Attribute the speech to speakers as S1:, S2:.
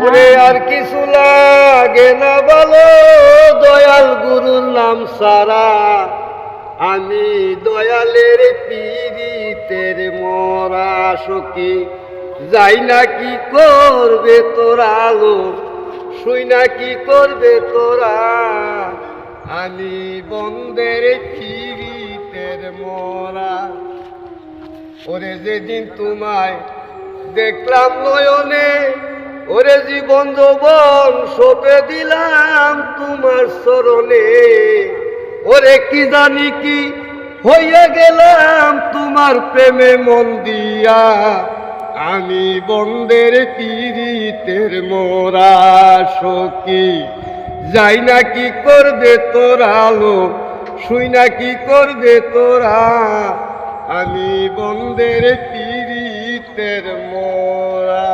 S1: ওরে আর কিছু লাগে না বলো, দয়াল গুরুর নাম সারা। আমি দয়ালের পীড়িতের মরা সখী, যাই না কি করবে তোরা লো, শুই না কি করবে তোরা। আমি বন্দের পীড়িতের মরা। ওরে যেদিন তোমায় দেখলাম নয়নে, ওরে জীবন যৌবন সঁপে দিলাম তোমার চরণে। ওরে কি জানি কি হইয়া গেলাম তোমার প্রেমে মন দিয়া। আমি বন্দের পীড়িতের মোরা সখী, যাই না কি করবে তোরা লোক, শুই না কি করবে তোরা। আমি বন্দের পীড়িতের মোরা।